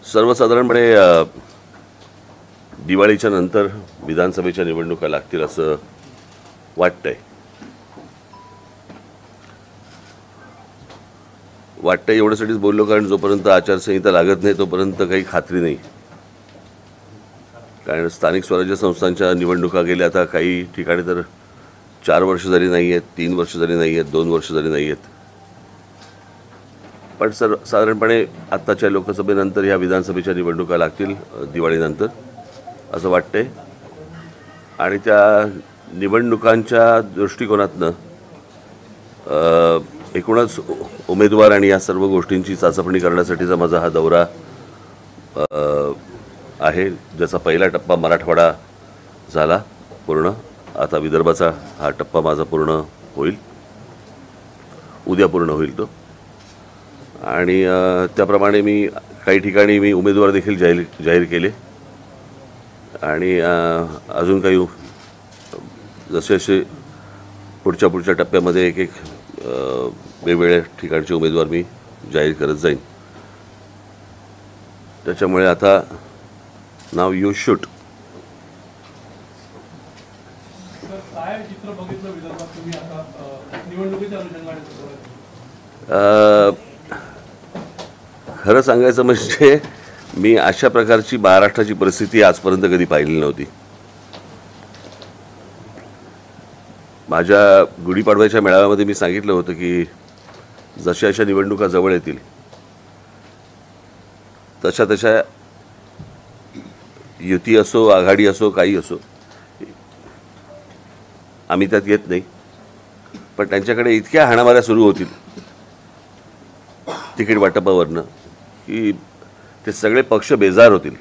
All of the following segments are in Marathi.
सर्वसाधारणपणे दिवाळीच्या नंतर विधानसभेच्या निवडणुका लागतील असं वाटतंय. एवढ्यासाठीच बोललो कारण जोपर्यंत आचारसंहिता लागत नाही तोपर्यंत काही खात्री नाही. कारण स्थानिक स्वराज्य संस्थांच्या निवडणुका गेल्या, आता काही ठिकाणी तर 4 वर्ष झाली नाही आहेत, 3 वर्ष झाली नाही आहेत, 2 वर्ष झाली नाही आहेत. पण साधारणपणे आत्ताच्या लोकसभेनंतर ह्या विधानसभेच्या निवडणुका लागतील दिवाळीनंतर असं वाटतंय. आणि त्या निवडणुकांच्या दृष्टिकोनातनं एकूणच उमेदवार आणि या सर्व गोष्टींची चाचपणी करण्यासाठीचा माझा हा दौरा आहे. ज्याचा पहिला टप्पा मराठवाडा झाला पूर्ण, आता विदर्भाचा हा टप्पा माझा पूर्ण होईल, उद्या पूर्ण होईल तो. आणि त्याप्रमाणे मी काही ठिकाणी मी उमेदवार देखील जाहीर केले. आणि अजून काही जसे जसे पुढच्या टप्प्यामध्ये एक वेगवेगळ्या ठिकाणचे उमेदवार मी जाहीर करत जाईन. त्याच्यामुळे आता नाव यू शूट. खरं सांगायचं म्हणजे मी अशा प्रकारची महाराष्ट्राची परिस्थिती आजपर्यंत कधी पाहिलेली नव्हती. माझ्या गुढीपाडव्याच्या मेळाव्यामध्ये मी सांगितलं होतं की जशा अशा निवडणुका जवळ येतील तशा युती असो, आघाडी असो, काही असो, आम्ही त्यात येत नाही. पण त्यांच्याकडे इतक्या हाणामाऱ्या सुरू होतील तिकीट वाटपावरनं की ते सगळे पक्ष बेजार होतील.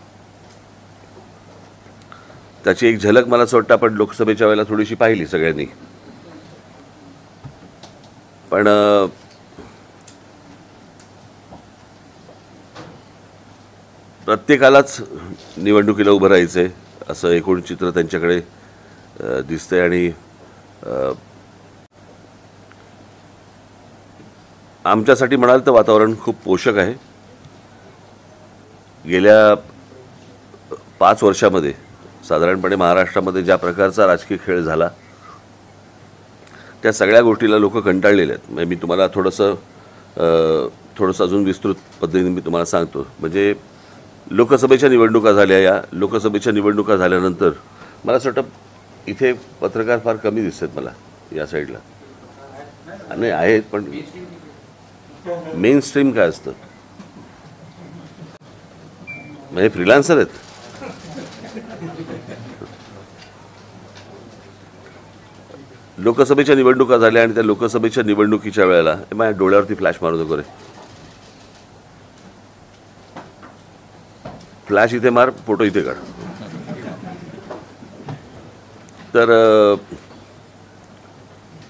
त्याची एक झलक मला असं वाटतं आपण लोकसभेच्या वेळेला थोडीशी पाहिली सगळ्यांनी. पण प्रत्येकालाच निवडणुकीला उभं राहायचं आहे असं एकूण चित्र त्यांच्याकडे दिसतंय. आणि आमच्यासाठी म्हणाल तर वातावरण खूप पोषक आहे. गेल्या 5 वर्षामध्ये साधारणपणे महाराष्ट्रामध्ये ज्या प्रकारचा राजकीय खेळ झाला त्या सगळ्या गोष्टीला लोक कंटाळलेले आहेत. म्हणजे मी तुम्हाला थोडंसं अजून विस्तृत पद्धतीने मी तुम्हाला सांगतो. म्हणजे लोकसभेच्या निवडणुका झाल्या, या लोकसभेच्या निवडणुका झाल्यानंतर मला असं वाटतं इथे पत्रकार फार कमी दिसतात मला या साईडला. नाही आहेत पण मेन स्ट्रीम काय असतं म्हणजे फ्रीलान्सर आहेत. लोकसभेच्या निवडणुका झाल्या आणि त्या लोकसभेच्या निवडणुकीच्या वेळेला माझ्या डोळ्यावरती फ्लॅश मारू नको रे, फ्लॅश इथे मार, फोटो इथे काढ. तर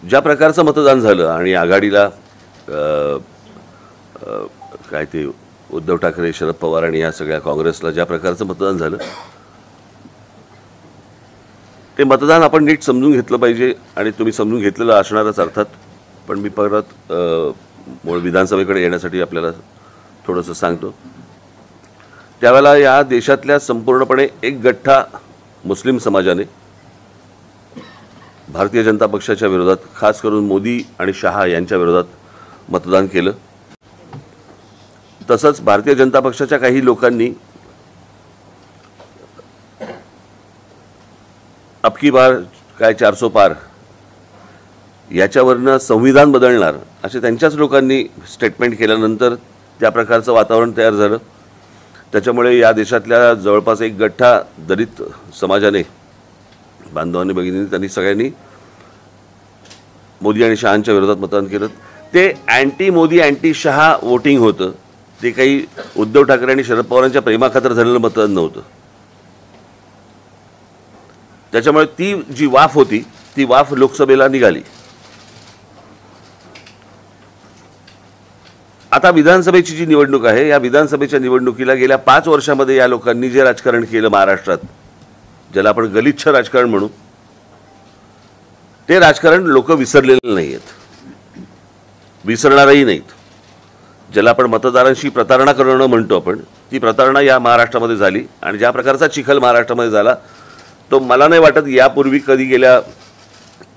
ज्या प्रकारचं मतदान झालं आणि आघाडीला काय ते उद्धव ठाकरे, शरद पवार आणि या सगळ्या काँग्रेसला ज्या प्रकारचं मतदान झालं ते मतदान आपण नीट समजून घेतलं पाहिजे. आणि तुम्ही समजून घेतलेलं असणारच अर्थात. पण मी परत मूळ विधानसभेकडे येण्यासाठी आपल्याला थोडंसं सांगतो. त्यावेळेला या देशातल्या संपूर्णपणे एक गठ्ठा मुस्लिम समाजाने भारतीय जनता पक्षाच्या विरोधात, खास करून मोदी आणि शहा यांच्या विरोधात मतदान केलं. तसंच भारतीय जनता पक्षाच्या काही लोकांनी अबकी बार काय 400 पार याच्यावरनं संविधान बदलणार असे त्यांच्याच लोकांनी स्टेटमेंट केल्यानंतर त्या प्रकारचं वातावरण तयार झालं. त्याच्यामुळे या देशातल्या जवळपास एक गठ्ठा दलित समाजाने, बांधवांनी, भगिनींनी, त्यांनी सगळ्यांनी मोदी आणि शहांच्या विरोधात मतदान केलं. ते anti Modi, anti Shah voting होतं. ते काही उद्धव ठाकरे आणि शरद पवारांच्या प्रेमाखातर झालेलं मतदान नव्हतं. त्याच्यामुळे ती जी वाफ होती ती वाफ लोकसभेला निघाली. आता विधानसभेची जी निवडणूक आहे, या विधानसभेच्या निवडणुकीला गेल्या 5 वर्षामध्ये या लोकांनी जे राजकारण केलं महाराष्ट्रात, ज्याला आपण गलिच्छ राजकारण म्हणू, ते राजकारण लोक विसरलेले नाही आहेत, विसरणारही नाहीत. ज्याला आपण मतदारांशी प्रतारणा करणं म्हणतो आपण, ती प्रतारणा या महाराष्ट्रामध्ये झाली. आणि ज्या प्रकारचा चिखल महाराष्ट्रामध्ये झाला तो मला नाही वाटत यापूर्वी कधी गेल्या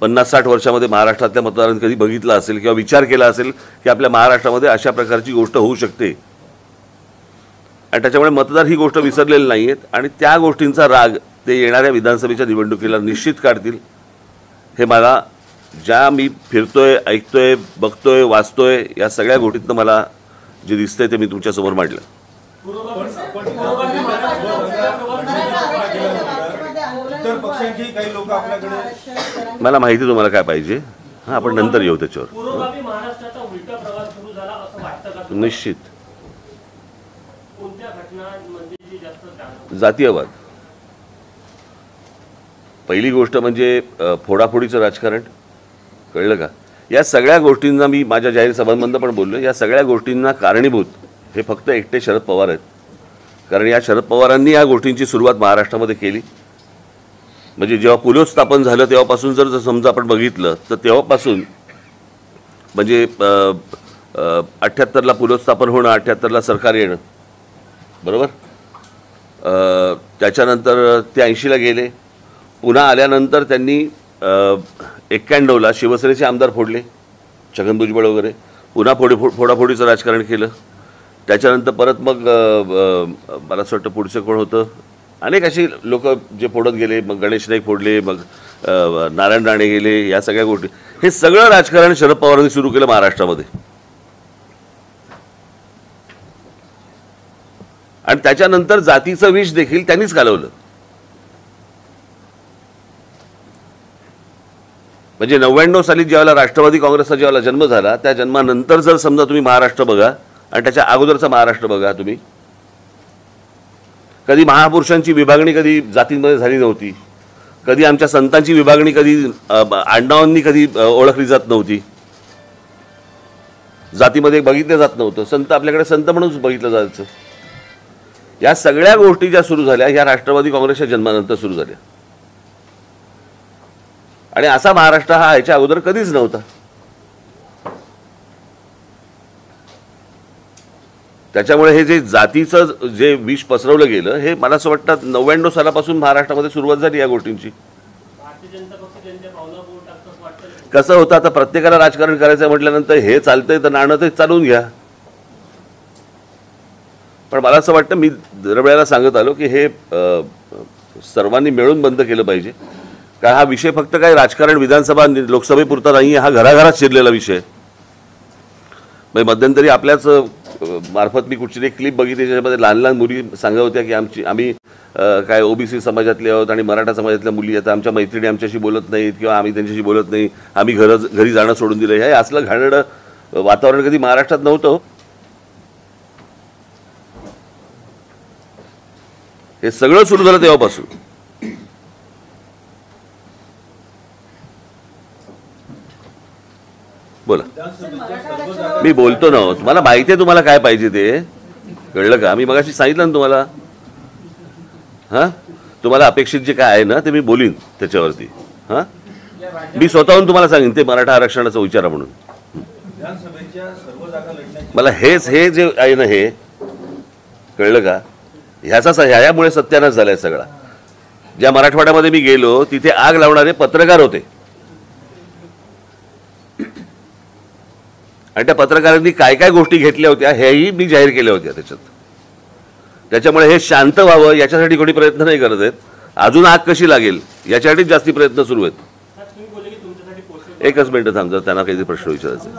50-60 वर्षामध्ये महाराष्ट्रातल्या मतदारांनी कधी बघितला असेल किंवा विचार केला असेल की आपल्या महाराष्ट्रामध्ये अशा प्रकारची गोष्ट होऊ शकते. आणि त्याच्यामुळे मतदार ही गोष्ट विसरलेली नाही आहेत आणि त्या गोष्टींचा राग ते येणाऱ्या विधानसभेच्या निवडणुकीला निश्चित काढतील. हे मला ज्या मी फिरतोय, ऐकतोय, बघतोय, वाचतोय या सगळ्या गोष्टीतनं मला जे दिसतंय ते मी तुमच्यासमोर मांडलं. मला माहिती तुम्हाला काय पाहिजे, हां आपण नंतर येऊ त्याच्यावर. निश्चित जातीयवाद. पहिली गोष्ट म्हणजे फोडाफोडीचं राजकारण, कळलं का? या सगळ्या गोष्टींना मी माझ्या जाहीर सभांमधून पण बोललो. या सगळ्या गोष्टींना कारणीभूत हे फक्त एकटे शरद पवार आहेत. कारण या शरद पवारांनी या गोष्टींची सुरुवात महाराष्ट्रामध्ये केली. म्हणजे जेव्हा पुलोत्स्थापन झालं तेव्हापासून जर समजा आपण बघितलं तर तेव्हापासून म्हणजे 78ला पुलोत्स्थापन होणं, 78ला सरकार येणं, बरोबर. त्याच्यानंतर ते 80ला गेले. पुन्हा आल्यानंतर त्यांनी 91ला शिवसेनेचे आमदार फोडले, छगन भुजबळ वगैरे. पुन्हा फोडाफोडीचं राजकारण केलं. त्याच्यानंतर परत मग मला असं वाटतं पुढचं कोण होतं, अनेक अशी लोक जे फोडत गेले. मग गणेश नाईक फोडले, मग नारायण राणे गेले. या सगळ्या गोष्टी, हे सगळं राजकारण शरद पवारांनी सुरू केलं महाराष्ट्रामध्ये. आणि त्याच्यानंतर जातीचं विष देखील त्यांनीच घालवलं. म्हणजे 99 साली ज्यावेळेला राष्ट्रवादी काँग्रेसचा ज्यावेळेला जन्म झाला त्या जन्मानंतर जर समजा तुम्ही महाराष्ट्र बघा आणि त्याच्या अगोदरचा महाराष्ट्र बघा तुम्ही, कधी महापुरुषांची विभागणी कधी जातींमध्ये झाली नव्हती. कधी आमच्या संतांची विभागणी कधी आडनावांनी कधी ओळखली जात नव्हती. जातीमध्ये बघितलं जात नव्हतं. संत आपल्याकडे संत म्हणूनच बघितलं जायचं. या सगळ्या गोष्टी ज्या सुरू झाल्या ह्या राष्ट्रवादी काँग्रेसच्या जन्मानंतर सुरू झाल्या. आणि असा महाराष्ट्र हा ह्याच्या अगोदर कधीच नव्हता. त्याच्यामुळे हे जे जातीचं जे विष पसरवलं गेलं हे मला असं वाटतं 99 सालापासून महाराष्ट्रामध्ये सुरुवात झाली या गोष्टींची. कसं होतं, आता प्रत्येकाला राजकारण करायचं म्हटल्यानंतर हे चालतंय तर नाणं ते चालवून घ्या. पण मला असं वाटतं, मी दरवेळेला सांगत आलो की हे सर्वांनी मिळून बंद केलं पाहिजे. कारण हा विषय फक्त काय राजकारण विधानसभा लोकसभेपुरता नाही, हा घराघरात शिरलेला विषय. म्हणजे मध्यंतरी आपल्याच मार्फत मी कुठची एक क्लिप बघितली ज्याच्यामध्ये लहान लहान मुली सांगत होत्या की आम्ही काय ओबीसी समाजातले आहोत आणि मराठा समाजातल्या मुली आता आमच्या मैत्रिणी आमच्याशी बोलत नाहीत किंवा आम्ही त्यांच्याशी बोलत नाही, आम्ही घरी जाणं सोडून दिलं. हे असलं घाणेरडं वातावरण कधी महाराष्ट्रात नव्हतं. हे सगळं सुरू झालं तेव्हापासून. बोला, मी बोलतो ना, तुम्हाला माहिती आहे तुम्हाला काय पाहिजे ते, कळलं का? मी मगाशी सांगितलं ना तुम्हाला. हां, तुम्हाला अपेक्षित जे काय आहे ना ते मी बोलीन त्याच्यावरती. हां, मी स्वतःहून तुम्हाला सांगेन ते मराठा आरक्षणाचा विचारा म्हणून. मला हे जे आहे ना हे, कळलं का? ह्यामुळे सत्यानाश झालाय सगळा. ज्या मराठवाड्यामध्ये मी गेलो तिथे आग लावणारे पत्रकार होते आणि त्या पत्रकारांनी काय काय गोष्टी घेतल्या होत्या हेही मी जाहीर केल्या होत्या त्याच्यात. त्याच्यामुळे हे शांत व्हावं याच्यासाठी कोणी प्रयत्न नाही करत आहेत. अजून आग कशी लागेल याच्यासाठीच जास्ती प्रयत्न सुरू आहेत. एकच मिनिट थांब, जर त्यांना काहीतरी प्रश्न विचारायचे.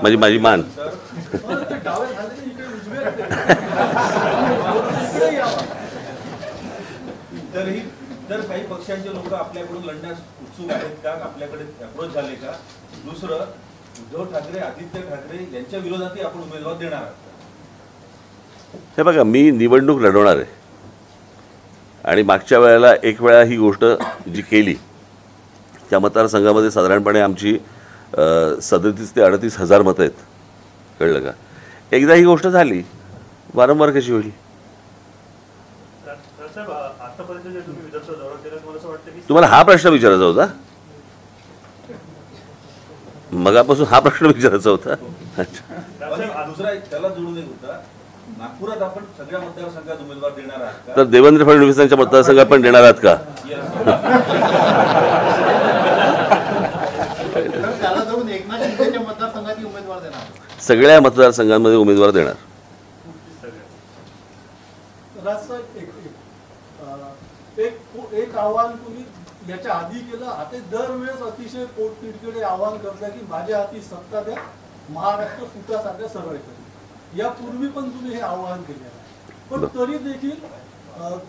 माझी मान तर काही पक्षांचे लोक आपल्याकडून लढण्यास उत्सुक आहेत का, आपल्याकडे अप्रोच झाले का? दुसरं, उद्धव ठाकरे, आदित्य ठाकरे यांच्या विरोधातही आपण उमेदवार देणार आहात? हे बघा, मी निवडणूक लढवणार आहे आणि मागच्या वेळेला एक वेळा ही गोष्ट जी केली त्या मतदारसंघामध्ये साधारणपणे आमची 37 ते 38 हजार मतं आहेत, कळलं का? एकदा ही गोष्ट झाली, वारंवार कशी होईल? तुम्हाला हा प्रश्न विचारायचा होता? मगापासून हा प्रश्न विचारायचा होता. आणि दुसरा एक त्याला जोडून एक होता, नागपुरात आपण सगळ्या मतदारसंघात उमेदवार देणार आहात का? तर देवेंद्र फडणवीसांच्या मतदारसंघात पण देणार आहात का? त्याला धरून एकनाथ शिंदेच्या मतदारसंघातही उमेदवार देणार. सगळ्या मतदारसंघांमध्ये उमेदवार देणार. राजसाहेब, एक आव्हान तुम्ही याच्या आधी केलं, आता दरवेळेस अतिशय पोटतिडकीने आव्हान करता की माझ्या हाती सत्ता द्या, महाराष्ट्र सुटासारख्या सरळ करेल. यापूर्वी पण तुम्ही हे आव्हान केले आहे, पण तरी देखील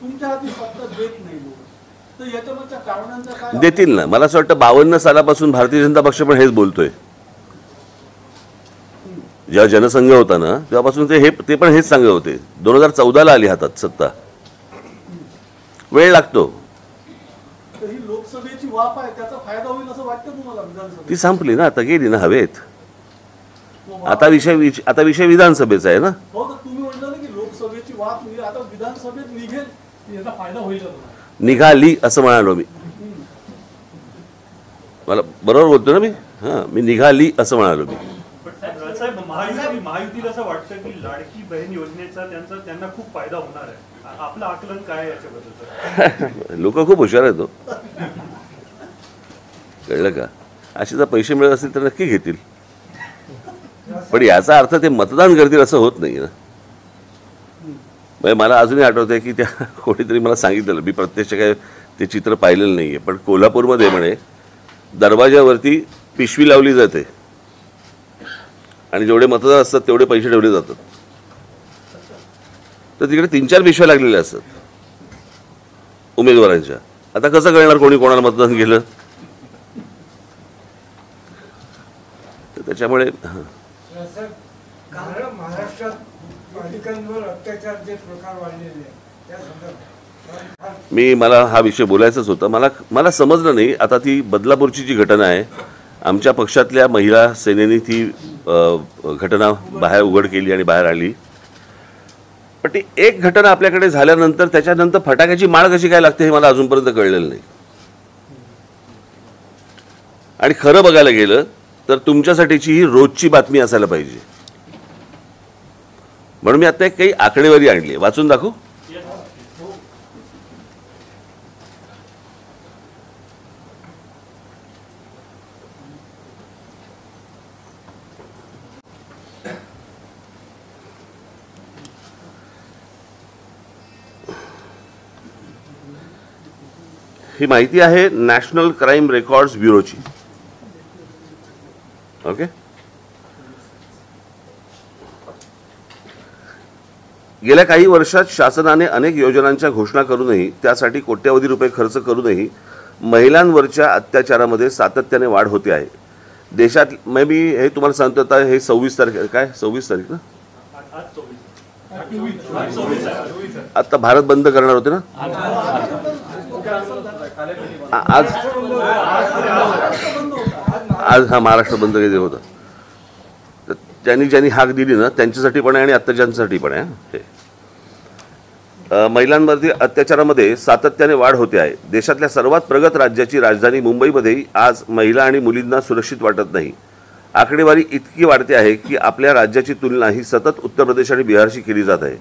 तुमच्या हाती सत्ता देत नाही लोक. तर याच्यामागच्या कारणांचा काय? देतील ना. मला असं वाटतं 52 सालापासून भारतीय जनता पक्ष पण हेच बोलतोय. जेव्हा जनसंघ होता ना तेव्हापासून ते पण हेच सांगत होते. 2014ला आली हातात सत्ता. वेळ लागतो. तर ही लोकसभेची वाफ आहे, त्याचा फायदा होईल असं वाटतं तुम्हाला विधानसभेत? ती संपली ना, आता गेली ना हवेत. आता विषय विधानसभेचा आहे ना. हो, तर तुम्ही म्हटलं ना की लोकसभेची वाफ निघेल, आता विधानसभेत निघेल, याचा फायदा होईल का तुम्हाला? निघाली असं म्हणालो मी. मला बरोबर बोलतो ना मी. मी निघाली असं म्हणालो मी. साहेब, महायुतीला असं वाटतं की लाडकी बहीण योजनेचा त्यांना खूप फायदा होणार आहे. आपलं आकलन काय आहे याच्याबद्दल? लोक खूप हुशार आहेत हो. कळलं का? असे जर पैसे मिळत असतील तर नक्की घेतील, पण याचा अर्थ ते मतदान करतील असं होत नाही ना. म्हणजे मला अजूनही आठवतंय की त्या कोणीतरी मला सांगितलेलं, मी प्रत्यक्ष काय ते चित्र पाहिलेलं नाही आहे, पण कोल्हापूरमध्ये म्हणे दरवाजावरती पिशवी लावली जाते आणि जेवढे मतदार असतात तेवढे पैसे ठेवले जातात. तर तिकडे 3-4 पिशव्या लागलेल्या असतात उमेदवारांच्या. आता कसं कळणार कोणी कोणाला मतदान केलं? तर त्याच्यामुळे महाराष्ट्रात बालिकांवर अत्याचारचे प्रकार वाढलेले आहेत, त्या संदर्भात मला हा विषय बोलायचाच होता. मला समजलं नाही. आता ती बदलापूरची जी घटना आहे, आमच्या पक्षातल्या महिला सेनेने ती घटना बाहेर उघड केली आणि बाहेर आली. पण ती एक घटना आपल्याकडे झाल्यानंतर त्याच्यानंतर फटाक्याची माळ कशी काय लागते हे मला अजूनपर्यंत कळलेलं नाही. आणि खरं बघायला गेलं तर तुमच्यासाठीची ही रोजची बातमी असायला पाहिजे. म्हणून मी आता एक काही आकडेवारी आणली, वाचून दाखवू. ही माहिती आहे नॅशनल क्राईम रेकॉर्ड्स ब्युरोची. ओके. गेल्या काही वर्षात शासनाने अनेक योजनांच्या घोषणा करूनही त्यासाठी कोट्यवधी रुपये खर्च करूनही महिलांवरच्या अत्याचारामध्ये सातत्याने वाढ होते आहे. देशात मी हे तुम्हाला सांगतो, आता हे 26 तारीख काय 26 तारीख ना, आता भारत बंद करणार होते ना आज हा महाराष्ट्र बंद केले होता. तर ज्यांनी हाक दिली ना त्यांच्यासाठी पण आहे आणि अत्याचारांसाठी पण आहे. महिलांवरती अत्याचारामध्ये सातत्याने वाढ होते आहे. देशातल्या सर्वात प्रगत राज्याची राजधानी मुंबईमध्येही आज महिला आणि मुलींना सुरक्षित वाटत नाही. आकडेवारी इतकी वाढते आहे की आपल्या राज्याची तुलना ही सतत उत्तर प्रदेश आणि बिहारशी केली जात आहे.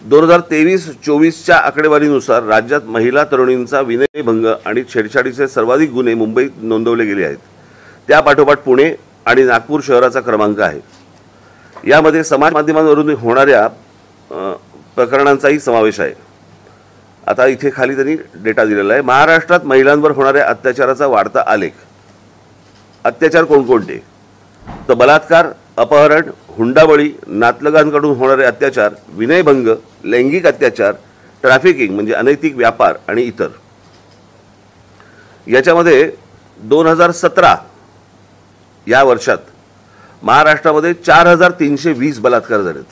2023-24च्या आकडेवारीनुसार राज्यात महिला तरुणींचा विनयभंग आणि छेडछाडीचे सर्वाधिक गुन्हे मुंबईत नोंदवले गेले आहेत. त्यापाठोपाठ पुणे आणि नागपूर शहराचा क्रमांक आहे. यामध्ये समाज माध्यमांवरून होणाऱ्या प्रकरणांचाही समावेश आहे. आता इथे खाली त्यांनी डेटा दिलेला आहे. महाराष्ट्रात महिलांवर होणाऱ्या अत्याचाराचा वाढता आलेख. अत्याचार कोणकोणते? तर बलात्कार, अपहरण, हुंडाबळी, नातलगांकडून होणारे अत्याचार, विनयभंग, लैंगिक अत्याचार, ट्रॅफिकिंग म्हणजे अनैतिक व्यापार आणि इतर. याच्यामध्ये 2017 या वर्षात महाराष्ट्रामध्ये 4320 बलात्कार झालेत.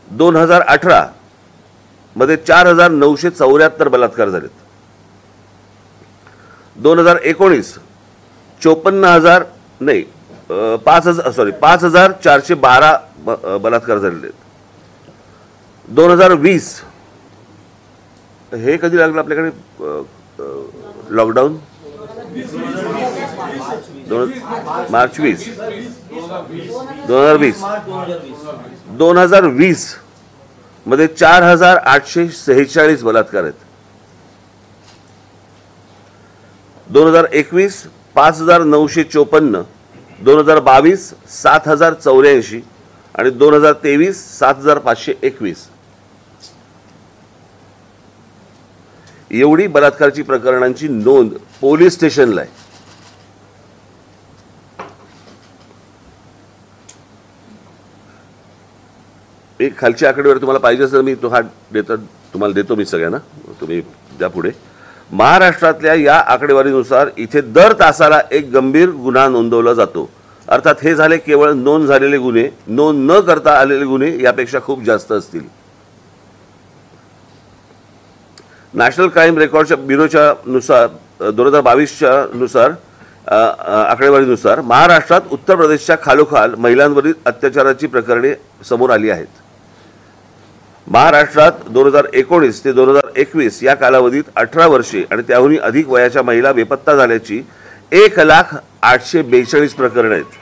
2018 मध्ये 4974 बलात्कार झालेत. 2019 5412 बलात्कार झालेले. 2020 हे कधी लागलं आपल्याकडे लॉकडाऊन मार्च 20 2020 2020 मध्ये 4846 बलात्कार आहेत. 2021 5954, 2022 7084 आणि 2023 7521 एवढी बलात्काराची प्रकरणांची नोंद पोलीस स्टेशनला आहे. एक खालची आकडेवारी तुम्हाला पाहिजे असेल मी तुम्हाला देतो मी सगळ्यांना, तुम्ही द्या पुढे. महाराष्ट्रातल्या या आकडेवारीनुसार इथे दर तासाला एक गंभीर गुन्हा नोंदवला जातो. अर्थात हे झाले केवळ नोंद झालेले गुन्हे, नोंद न करता आलेले गुन्हे यापेक्षा खूप जास्त असतील. नॅशनल क्राईम रेकॉर्डच्या ब्युरोच्या नुसार 2022च्या नुसार आकडेवारीनुसार महाराष्ट्रात उत्तर प्रदेशच्या खालोखाल महिलांवरील अत्याचाराची प्रकरणे समोर आली आहेत. महाराष्ट्रात 2019 ते 2021 या कालावधीत 18 वर्षे आणि त्याहूनही अधिक वयाच्या महिला बेपत्ता झाल्याची 1,842 प्रकरणे आहेत.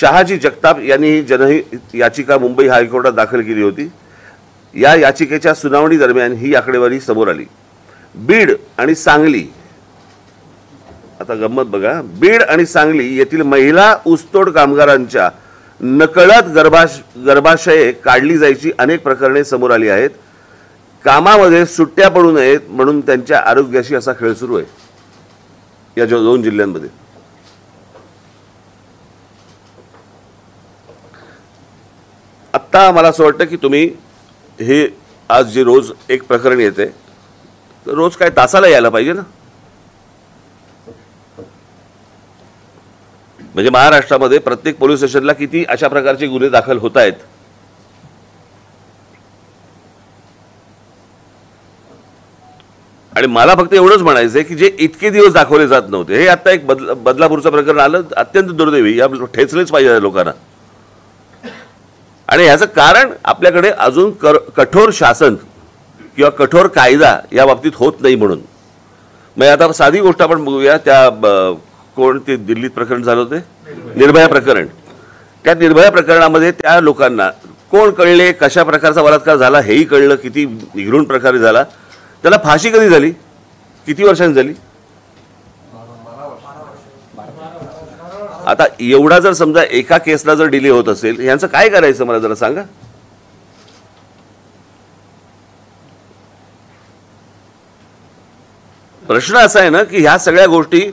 शहाजी जगताप यांनी ही जनहित याचिका मुंबई हायकोर्टात दाखल केली होती. या याचिकेच्या सुनावणी दरम्यान ही आकडेवारी समोर आली. बीड आणि सांगली, आता गंमत बघा, बीड आणि सांगली येथील महिला ऊसतोड कामगारांच्या नकळत गर्भाशये काढली जायची अनेक प्रकरणे समोर आली आहेत. कामामध्ये सुट्ट्या पडू नयेत म्हणून त्यांच्या आरोग्याशी असा खेळ सुरू आहे या 2 जिल्ह्यांमध्ये. आत्ता मला असं वाटतं की तुम्ही हे आज जे रोज एक प्रकरण येते तर रोज काय तासाला यायला पाहिजे ना. म्हणजे महाराष्ट्रामध्ये प्रत्येक पोलीस स्टेशनला किती अशा प्रकारचे गुन्हे दाखल होत आहेत. आणि मला फक्त एवढंच म्हणायचं आहे की जे इतके दिवस दाखवले जात नव्हते, हे आता एक बदलापूरचं प्रकरण आलं, अत्यंत दुर्दैवी, या ठेचलेच पाहिजे लोकांना. आणि ह्याचं कारण आपल्याकडे अजून कठोर शासन किंवा कठोर कायदा या बाबतीत होत नाही म्हणून. मग आता साधी गोष्ट आपण बघूया, त्या कोण ते दिल्लीत प्रकरण झालं होते, निर्भया प्रकरण. त्या निर्भया प्रकरणामध्ये त्या लोकांना कोण कळले, कशा प्रकारचा बलात्कार झाला हेही कळलं, किती निघृण प्रकारे झाला. त्याला फाशी कधी झाली, किती वर्षांनी झाली. आता एवढा जर समजा एका केसला जर डिले होत असेल, यांचं काय करायचं मला जरा सांगा. प्रश्न असा आहे ना की ह्या सगळ्या गोष्टी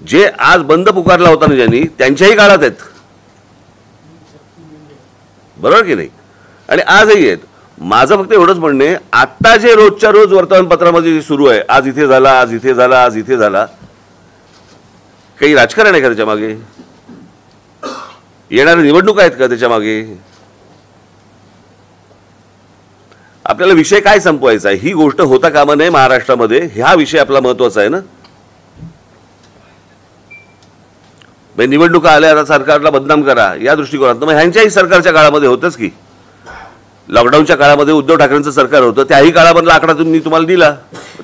जे आज बंद पुकारला होता ना ज्यांनी, त्यांच्याही काळात आहेत, बरोबर की नाही. आणि आजही आहेत. माझं फक्त एवढंच म्हणणं आहे, आता जे रोजच्या रोज वर्तमानपत्रामध्ये जे सुरू आहे, आज इथे झाला, आज इथे झाला, आज इथे झाला, काही राजकारण आहे का त्याच्या मागे, येणाऱ्या निवडणूक आहेत का त्याच्या मागे. आपल्याला विषय काय संपवायचा आहे, ही गोष्ट होता कामा नये महाराष्ट्रामध्ये, हा विषय आपला महत्वाचा आहे ना. निवडणुका आल्या, आता सरकारला बदनाम करा या दृष्टिकोनात. मग ह्यांच्याही सरकारच्या काळामध्ये होतंच की, लॉकडाऊनच्या काळामध्ये उद्धव ठाकरेंचं सरकार होतं, त्याही काळामधला आकडा तुम्ही तुम्हाला दिला,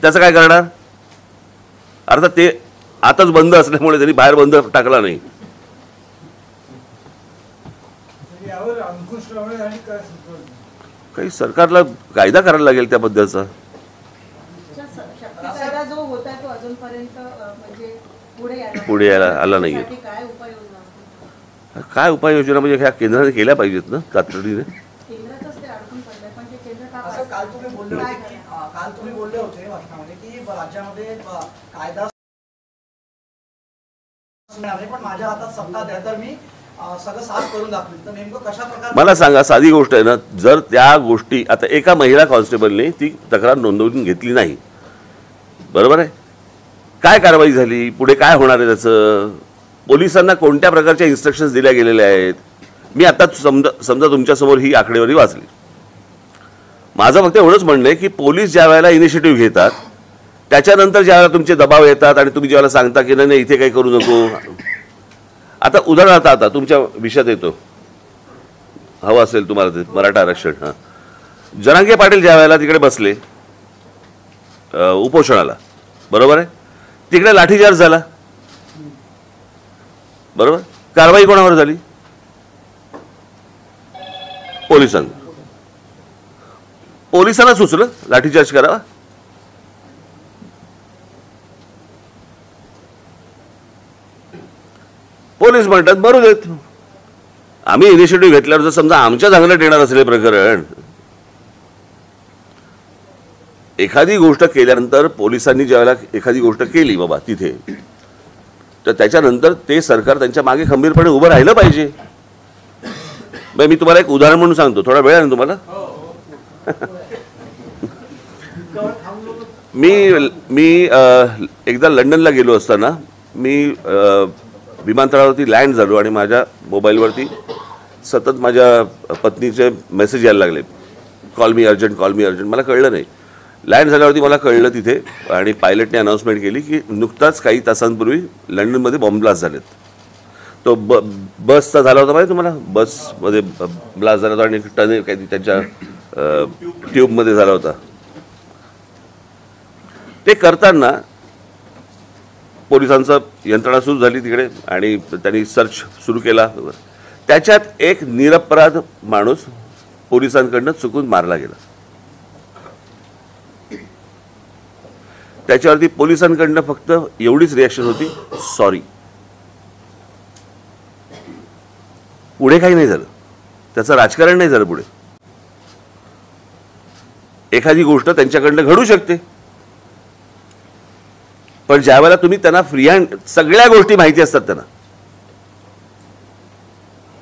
त्याचं काय करणार. अर्थात ते आताच बंद असल्यामुळे त्यांनी बाहेर बंद टाकला नाही. यावर अंकुश लावण्यासाठी काय सुचवलं? काही सरकारला कायदा करायला लागेल त्याबद्दलचा. कायदा जो होता तो अजूनपर्यंत म्हणजे पुढे यायला आला नाहीये. काय उपाययोजना, काय उपाययोजना म्हणजे ह्या केंद्राने केल्या पाहिजेत ना तातडीने. केंद्रातच ते अडकून पडलंय, पण ते केंद्र का असं काल तुम्ही बोलले होते की काल तुम्ही बोलले होते भाषणामध्ये की राज्यामध्ये कायदा पण माझ्या हातात सत्ता द्या तर मी सगळं साफ करून दाखवेल. तर नेमकं कशा प्रकारे मला सांगा, साधी गोष्ट आहे ना, जर त्या गोष्टी आता एका महिला कॉन्स्टेबलने ती तक्रार नोंदवून घेतली नाही, बरोबर आहे, काय कारवाई झाली, पुढे काय होणार आहे त्याचं, पोलिसांना कोणत्या प्रकारच्या इन्स्ट्रक्शन्स दिल्या गेलेल्या आहेत. मी आता समजा तुमच्यासमोर ही आकडेवारी वाचली. माझं फक्त एवढंच म्हणणं आहे की पोलीस ज्या वेळेला इनिशिएटिव्ह घेतात, त्याच्यानंतर ज्या वेळेला तुमचे दबाव येतात आणि तुम्ही ज्यावेळेला सांगता की नाही इथे काही करू नको. आता उदाहरणार्थ आता तुमच्या विषयात येतो, हवं असेल तुम्हाला ते मराठा आरक्षण. हां, जरांगे पाटील ज्या वेळेला तिकडे बसले उपोषणाला, बरोबर आहे, तिकडे लाठीचार्ज झाला, बरोबर. कारवाई कोणावर झाली? पोलिसांना सुचलं लाठीचार्ज करावा. पोलीस म्हणतात बरोबर देत, आम्ही इनिशिएटिव्ह घेतल्यावर जर समजा आमच्या चांगल्यात येणार असेल प्रकरण, एखादी गोष्ट केल्यानंतर पोलिसांनी ज्यावेळेला एखादी गोष्ट केली बाबा तिथे, तर त्याच्यानंतर ते सरकार त्यांच्या मागे खंबीरपणे उभं राहिलं पाहिजे. मी तुम्हाला एक उदाहरण म्हणून सांगतो, थोडा वेळ आहे ना तुम्हाला? मी एकदा लंडनला गेलो असताना मी विमानतळावरती लँड झालो आणि माझ्या मोबाईलवरती सतत माझ्या पत्नीचे मेसेज यायला लागले, कॉल मी अर्जंट, कॉल मी अर्जंट. मला कळलं नाही. लँड झाल्यावरती मला कळलं तिथे, आणि पायलटने अनाऊन्समेंट केली की नुकताच काही तासांपूर्वी लंडनमध्ये बॉम्ब ब्लास्ट झालेत. तो बसचा झाला होता माहिती तुम्हाला, बसमध्ये ब्लास्ट झाला होता आणि टने काही त्यांच्या ट्यूबमध्ये झाला होता. ते करताना पोलिसांचं यंत्रणा सुरू झाली तिकडे आणि त्यांनी सर्च सुरू केला. त्याच्यात एक निरपराध माणूस पोलिसांकडनं चुकून मारला गेला. त्याच्यावरती पोलिसांकडनं फक्त एवढीच रिॲक्शन होती, सॉरी. पुढे काही नाही झालं, त्याचं राजकारण नाही झालं पुढे. एखादी गोष्ट त्यांच्याकडनं घडू शकते, पण ज्यावेळेला तुम्ही त्यांना फ्री हँड, सगळ्या गोष्टी माहिती असतात त्यांना,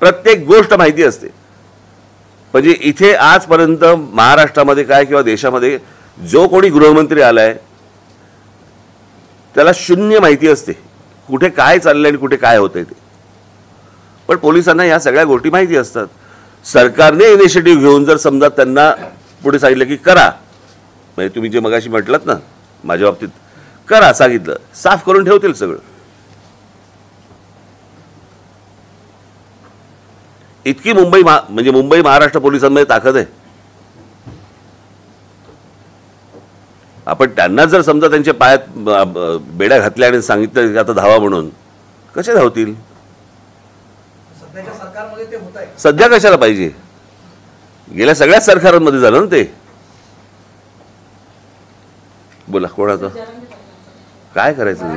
प्रत्येक गोष्ट माहिती असते. म्हणजे इथे आजपर्यंत महाराष्ट्रामध्ये काय किंवा देशामध्ये जो कोणी गृहमंत्री आलाय त्याला शून्य माहिती असते कुठे काय चाललंय आणि कुठे काय होतंय ते. पण पोलिसांना या सगळ्या गोष्टी माहिती असतात. सरकारने इनिशिएटिव्ह घेऊन जर समजा त्यांना पुढे सांगितलं की करा, म्हणजे तुम्ही जे मगाशी म्हटलात ना माझ्या बाबतीत, करा सांगितलं, साफ करून ठेवतील सगळं. इतकी म्हणजे मुंबई महाराष्ट्र पोलिसांमध्ये ताकद आहे. आपण त्यांना जर समजा त्यांच्या पायात बेड्या घातल्या आणि सांगितलं की आता धावा म्हणून, कसे धावतील? सध्याच्या सरकारमध्ये ते होत आहे. सध्या कशाला पाहिजे? गेल्या सगळ्याच सरकारांमध्ये झालं ना ते. बोला कोणाचं काय करायचं?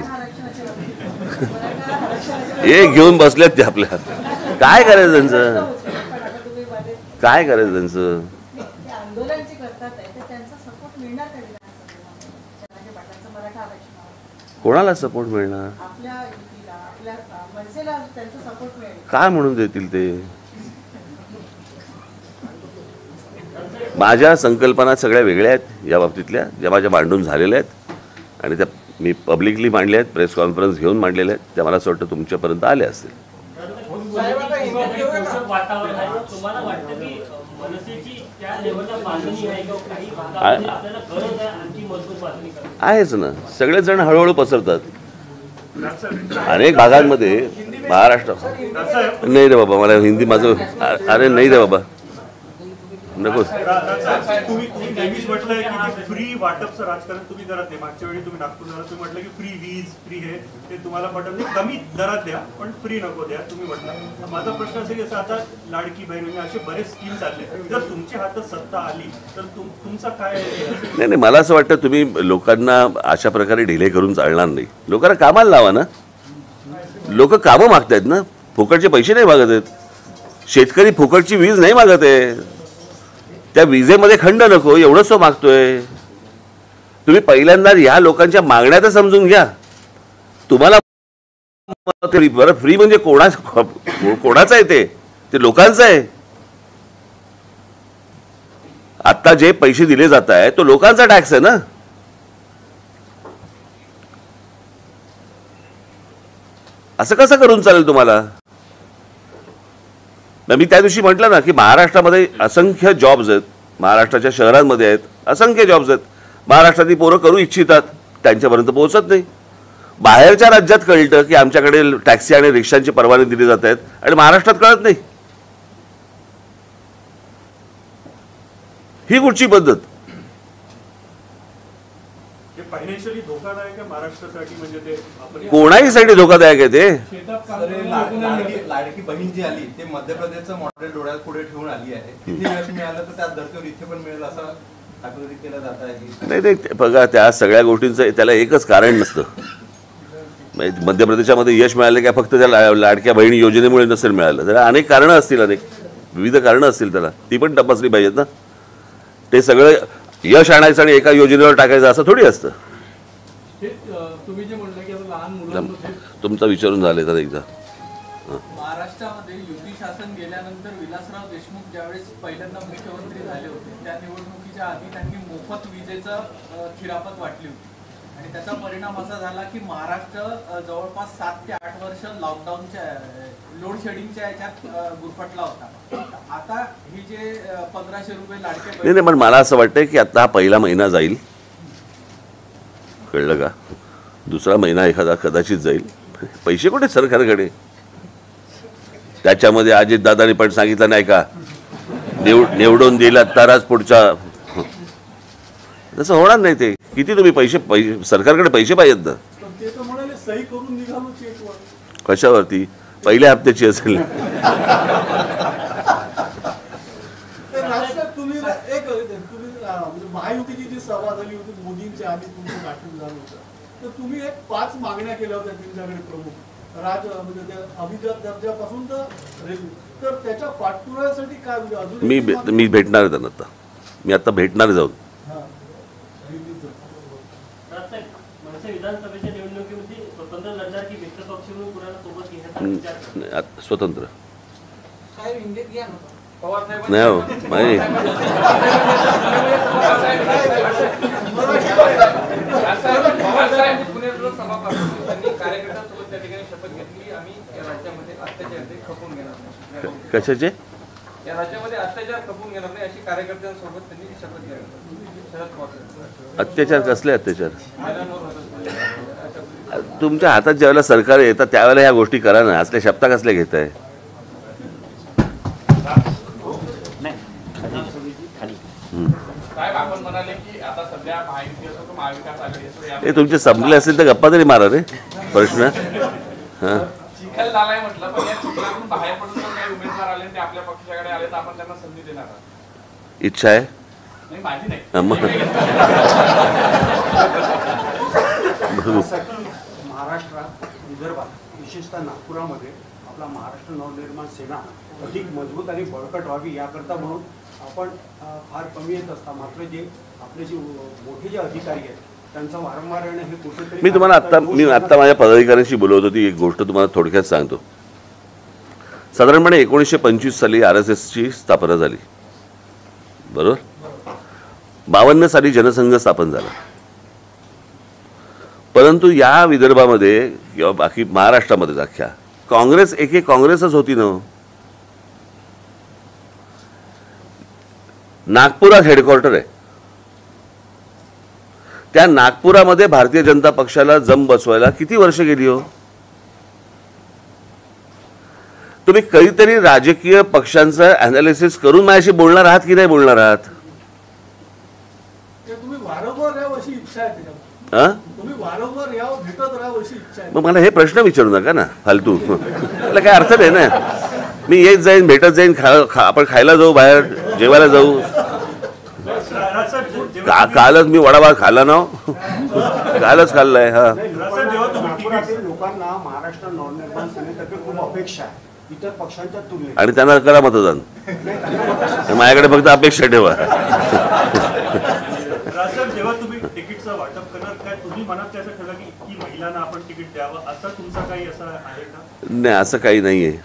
हे घेऊन बसलेत ते आपल्या, काय करायचं त्यांचं? काय करायचं त्यांचं? कोणाला सपोर्ट मिळणार? काय म्हणून देतील ते? माझ्या संकल्पना सगळ्या वेगळ्या आहेत या बाबतीतल्या, ज्या माझ्या मांडून झालेल्या आहेत आणि त्या मी पब्लिकली मांडल्या आहेत, प्रेस कॉन्फरन्स घेऊन मांडलेल्या आहेत. त्या मला असं वाटतं तुमच्यापर्यंत आल्या असतील. आहेच ना, सगळेच जण हळूहळू पसरतात. अनेक भागांमध्ये महाराष्ट्र, नाही रे बाबा मला हिंदी माझं, अरे नाही रे बाबा नको. तुम्ही नेहमीच म्हटलंय की फ्री वाटपचं राजकारण तुम्ही करत नाही. मागच्या वेळी तुम्ही नागपूरला तुम्ही म्हटलं की फ्री वीज, फ्री हे ते तुम्हाला पटत नाही, कमी दरात द्या पण फ्री नको द्या तुम्ही म्हटलं. माझा प्रश्न असेल की आता लाडकी बहीण म्हणजे असे बरेच स्कीम चालले, जर तुमच्या हातात सत्ता आली तर तुमचा काय? नाही, मला असं वाटतं तुम्ही लोकांना अशा प्रकारे ढिले करून चालणार नाही. लोकांना कामाला लावा ना. लोक कामं मागतायत ना, फुकटचे पैसे नाही मागत आहेत. शेतकरी फुकटची वीज नाही मागत आहे, त्या विजेमध्ये खंड नको एवढंच तो मागतोय. तुम्ही पहिल्यांदा या लोकांच्या मागण्या तर समजून घ्या. तुम्हाला बरं फ्री म्हणजे कोणाचं आहे? ते लोकांचं आहे. आता जे पैसे दिले जात आहे तो लोकांचा टॅक्स आहे ना. असं कसं करून चालेल तुम्हाला? मी त्या दिवशी म्हटलं ना की महाराष्ट्रामध्ये असंख्य जॉब्स आहेत, महाराष्ट्राच्या शहरांमध्ये आहेत असंख्य जॉब्स आहेत. महाराष्ट्रातली पोरं करू इच्छितात, त्यांच्यापर्यंत पोहोचत नाही. बाहेरच्या राज्यात कळतं की आमच्याकडे टॅक्सी आणि रिक्षांची परवाने दिली जात आहेत आणि महाराष्ट्रात कळत नाही. ही कुठची पद्धत? फायनान्शियली धोकादायक आहे महाराष्ट्रासाठी, म्हणजे ते आपण कोणाहीसाठी धोकादायक आहे ते. लाडकी बहीण जी आली ते मध्य प्रदेशचं मॉडेल डोळ्यात पुढे ठेवून आली आहे. तिथे यश मिळालं तर त्याच धर्तीवर इथे पण मिळेल असं अभिव्यक्ती केलं जात आहे. नाही नाही बघा, त्या सगळ्या गोष्टींचं त्याला एकच कारण नसतं. म्हणजे मध्य प्रदेशामध्ये यश मिळालं काय फक्त त्या लाडक्या बहिणी योजनेमुळे नसेल मिळालं, त्याला अनेक कारणं असतील, अनेक विविध कारणं असतील, त्याला ती पण तपासली पाहिजेत ना. ते सगळं यश आणायचं आणि एका योजनेवर टाकायचं असं थोडी असतं. हे तुम्ही जे म्हणलं की आता लहान मुलांमध्ये तुमचा विचारून झाले तर एकदा. महाराष्ट्रामध्ये युती शासन गेल्यानंतर विलासराव देशमुख ज्यावेळेस पहिल्यांदा मुख्यमंत्री झाले होते त्या निवडणुकीच्या आधी त्यांनी मोफत विजेचं खिरापत वाटली होती आणि त्याचा परिणाम असा झाला की महाराष्ट्र जवळपास 7 ते 8 वर्ष लॉकडाऊनच्या लोड शेडिंगच्या याच्यात गुरफटला होता. आता ही जे 1500 रुपये लाडके नाही पण मला असं वाटतंय की आता हा पहिला महिना जाईल, कळलं का, दुसरा महिना एखादा कदाचित जाईल. पैसे कुठे सरकारकडे? त्याच्यामध्ये अजितदादांनी पण सांगितलं नाही का, निवडून दिला तरच पुढच्या. तसं होणार नाही. ते किती तुम्ही पैसे सरकारकडे पैसे पाहिजेत ना. ते तर म्हणाले सही करून निघालो चेकवर. कशावरती? पहिल्या हप्त्याची असेल. तुम्ही म्हणजे महायुतीची जी सभा झाली होती मोदींच्या आधी तुमचं गाठून झालं होतं, तर तुम्ही 5 मागण्या केल्या होत्या त्यांच्याकडे प्रमुख म्हणजे त्या अभिजात दर्जापासून तर त्याच्या पाठपुराव्यासाठी काय म्हणजे अजून मी भेटणार आहे त्यांना आता. मी आता भेटणार जाऊन. विधानसभेच्या निवडणुकीमध्ये स्वतंत्र लढणार की मित्र पक्ष म्हणून कुणाला सोबत घेण्याचा स्वतंत्र पवार नाही हो माहिती. कार्यकर्त्यांसोबत त्या ठिकाणी शपथ घेतली, आम्ही या राज्यामध्ये अत्याचार खपवून घेणार नाही. कशाचे? या राज्यामध्ये अत्याचार खपवून घेणार नाही अशी कार्यकर्त्यांसोबत त्यांनी शपथ घेतली. शरद पवार अत्याचार कसले अत्याचार? तुमच्या हातात ज्यावेळेला सरकार येतात त्यावेळेला ह्या गोष्टी करा ना. असल्या शब्द कसल्या घेत आहे? साहेब आपण म्हणाले की आता सध्या महायुती असो तो महाविकास आघाडी असो हे तुमचे संपले असतील तर गप्पा तरी मारा रे. प्रश्न हां चिखल झालाय म्हटलं, पण या चिखलातून बाहेर पडून जर काही उमेदवार आले ते आपल्या पक्षाकडे आले तर आपण त्यांना संधी देणार आहात? इच्छा आहे नाही, माझी नाही. महाराष्ट्रात, विदर्भात, विशेषतः नागपुरामध्ये आपला महाराष्ट्र नवनिर्माण सेना अधिक मजबूत आणि बळकट व्हावी याकरता म्हणून आपण फार कमी येत असता. मात्र जे आपले जे मोठे जे अधिकारी आहेत त्यांचा वारंवार येणं हे कुठेतरी. मी तुम्हाला आत्ता माझ्या पदाधिकाऱ्यांशी बोलवत होती. एक गोष्ट तुम्हाला थोडक्यात सांगतो. साधारणपणे 1925 साली RSSची स्थापना झाली, बरोबर. 52 साली जनसंघ स्थापन झाला. परंतु या विदर्भामध्ये किंवा बाकी महाराष्ट्रामध्ये अख्ख्या काँग्रेस एक काँग्रेसच होती ना. नागपुरात हेडक्वार्टर आहे. त्या नागपुरामध्ये भारतीय जनता पक्षाला जम बसवायला किती वर्ष गेली हो. तुम्ही कधीतरी राजकीय पक्षांचं अनालिसिस करून माझ्याशी बोलणार आहात की नाही बोलणार आहात? तुम्ही वारंवार यावं अशी इच्छा आहे तुम्ही वारंवार यावं, भेटत राहावं अशी इच्छा आहे. मग मला हे प्रश्न विचारू नका ना फालतू. त्याला काय अर्थ नाही ना. मी येत जाईन, भेटत जाईन, आपण खायला जाऊ, बाहेर जेवायला जाऊ. कालच मी वडापाव खाल्ला ना, कालच खाल्लाय. हा लोकांना महाराष्ट्र नवनिर्माण सेनेतर्फे खूप अपेक्षा आहे इतर पक्षांच्या तुलनेत, आणि त्यांना करा मतदान. माझ्याकडे फक्त अपेक्षा ठेवा. जेव्हा तुम्ही तिकीटचं वाटप करणार काय तुम्ही मनात त्याचं ठरवा की इतकी महिलांना आपण तिकीट द्यावं असं तुमचा काही असं आहे का? नाही, असं काही नाहीये,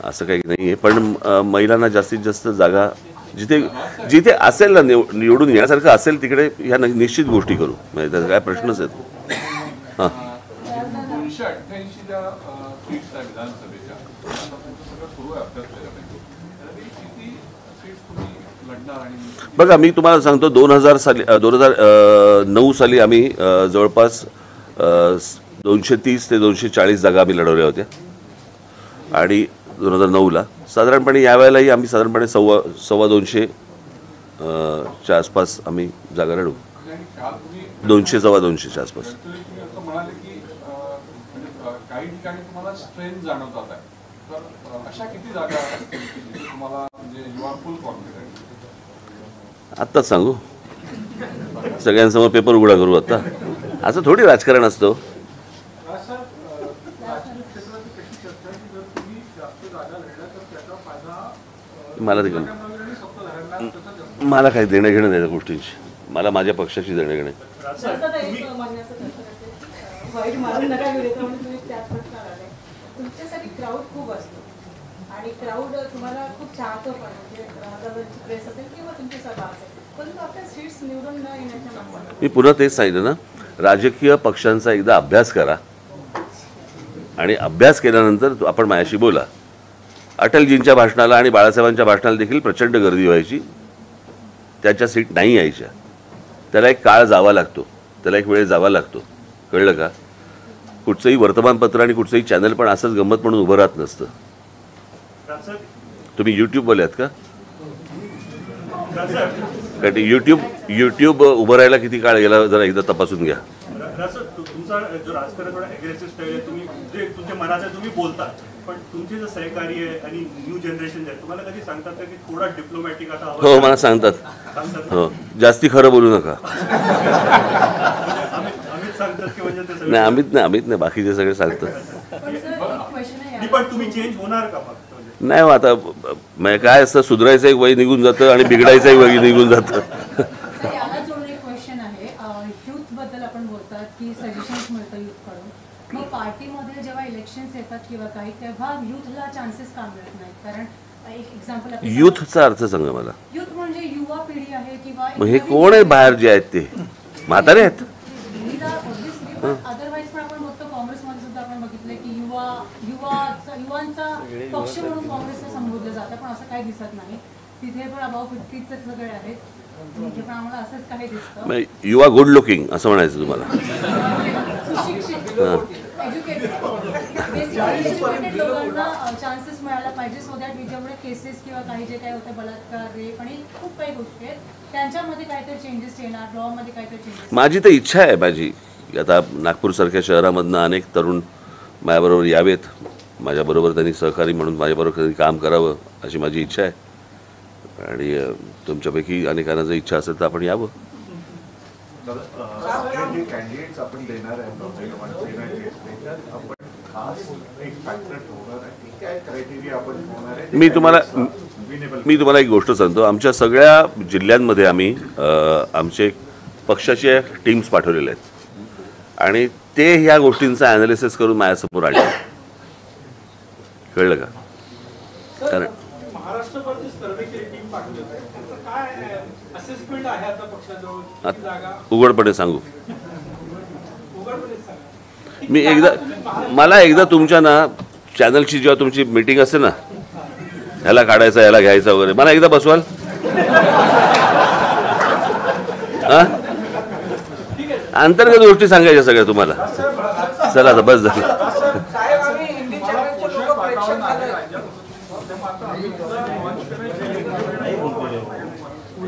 असं काही नाहीये. पण महिलांना जास्तीत जास्त जागा जिथे जिथे असेल ना, निवडून येण्यासारखं असेल तिकडे ह्या निश्चित गोष्टी करू. म्हणजे त्याचा काय प्रश्नच येतो. हां 288 ज्या सीट्स आहेत विधानसभेच्या सगळं सुरू आहे अभ्यास केल्यापैकी किती सीट्स तुम्ही लढणार? आणि बघा मी तुम्हाला सांगतो 2009 साली आम्ही जवळपास 230 ते 240 जागा आम्ही लढवल्या होत्या. आणि 2009ला साधारणपणे यावेळेलाही आम्ही साधारणपणे 250 च्या आसपास आम्ही जागा लढवू. काल तुम्ही 200 सव्वा 200च्या आसपास. तुम्ही असं म्हणाले की म्हणजे काही ठिकाणी तुम्हाला स्ट्रेंथ जाणवतात आहे, तर अशा किती जागा असतील की जिथे तुम्हाला म्हणजे यू आर फुल कॉन्फिडंट? आत्ताच सांगू, सगळ्यांसमोर पेपर उघडा करू आता? असं थोडी राजकारण असतं. मला काही देणं घेणं नाही त्या गोष्टींची. मला माझ्या पक्षाची देणं घेणं. वाईट मारून नका गेले तर म्हणून तुम्ही त्याच प्रश्नाला आले. तुमच्यासाठी क्राऊड खूप असतो आणि क्राऊड तुम्हाला खूप चाहतो पण, म्हणजे प्रेस असेल किंवा तुमची सभा असेल, परंतु आपल्या सीट्स निवडून न येण्याच्या मागणी. मी पुन्हा तेच सांगितलं ना, राजकीय पक्षांचा एकदा अभ्यास करा आणि अभ्यास केल्यानंतर आपण माझ्याशी बोला. अटलजींच्या भाषणाला आणि बाळासाहेबांच्या भाषणाला देखील प्रचंड गर्दी व्हायची, त्याच्या सीट नाही यायच्या. त्याला एक काळ जावा लागतो, त्याला एक वेळ जावा लागतो, कळलं का? कुठचंही वर्तमानपत्र आणि कुठचंही चॅनल पण असंच गंमत म्हणून उभं राहत नसतं. तुम्ही यूट्यूबवाले आहात का? कारण यूट्यूब उभं राहायला किती काळ गेला जरा एकदा तपासून घ्या. तुमचा जो राजकारण थोडा अग्रेसिव्ह स्टाईल आहे, तुम्ही जे तुमच्या मनाचं तुम्ही बोलता, पण तुमचे जे सहकारी आहे आणि न्यू जनरेशन आहे तुम्हाला कधी सांगतात का की थोडा डिप्लोमॅटिक आता? हो, मला सांगतात. हो, जास्ती खरं बोलू नका. नाही, अमित नाही, बाकीचे सगळे सांगतात. पण तुम्ही चेंज होणार का? नाही, आता काय असतं, सुधारायचं एक वय निघून जातं आणि बिघडायचं एक वय निघून जातं. याला जोडून एक क्वेश्चन आहे. युथ बद्दल आपण बोलतात की सजेशन्स मिळतं युथकडून, मग पार्टीमध्ये जेव्हा इलेक्शन्स येतात किंवा काही, तेव्हा युथला चान्सेस का मिळत नाहीत? कारण एक एक्झाम्पल, युथचा अर्थ सांगा मला. युथ म्हणजे युवा पिढी आहे किंवा मग हे कोण आहे बाहेर जे आहेत ते? म्हातारे आहेत? अदरवाईज पण आपण बघतो काँग्रेसमध्ये सुद्धा आपण बघितलंय की युवांचा पक्ष म्हणून काँग्रेसला संबोधलं जातं, पण असं काही दिसत नाही. तिथे पण अबाव 50चे सगळे आहेत, तिथे पण आम्हाला असंच काही दिसतं. युवा गुड लुकिंग असं म्हणायचं तुम्हाला? एज्युकेटेड लोकांना चान्सेस मिळायला पाहिजे, सो दॅट जेवढे केसेस किंवा काही जे काही होतं, बलात्कार, रेप आणि खूप काही गोष्टी आहेत, त्यांच्यामध्ये काहीतरी चेंजेस येणार, लॉमध्ये काहीतरी चेंजेस. माझी तर इच्छा आहे माझी, आता नागपूरसारख्या शहरामधनं अनेक तरुण माझ्याबरोबर यावेत, माझ्याबरोबर त्यांनी सहकारी म्हणून माझ्याबरोबर त्यांनी काम करावं अशी माझी इच्छा आहे. आणि तुमच्यापैकी अनेकांना जर इच्छा असेल तर आपण यावं. कॅन्डिडेट्स आपण देणार आहे, मी तुम्हाला एक गोष्ट सांगतो. आमच्या सगळ्या जिल्ह्यांमध्ये आम्ही आमचे पक्षाचे टीम्स पाठवलेले आहेत आणि ते ह्या गोष्टींचा ॲनालिसिस करून माझ्यासमोर आले. कळलं का? कारण महाराष्ट्रभरची सर्वे केली, टीम पाठवली होती, त्याचं काय असेसमेंट आहे आता पक्षाजवळ? उघडपणे सांगू, उघडपणे सांगा. मला एकदा तुमच्या ना चॅनलची जेव्हा तुमची मीटिंग असते ना, ह्याला काढायचं ह्याला घ्यायचं वगैरे, मला एकदा बसवाल? अंतर्गत गोष्टी सांगायच्या सगळ्या तुम्हाला. चला आता बस झाली.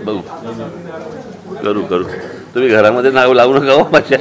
बघू, करू. तुम्ही घरामध्ये नाव लावू नका हो माझ्या.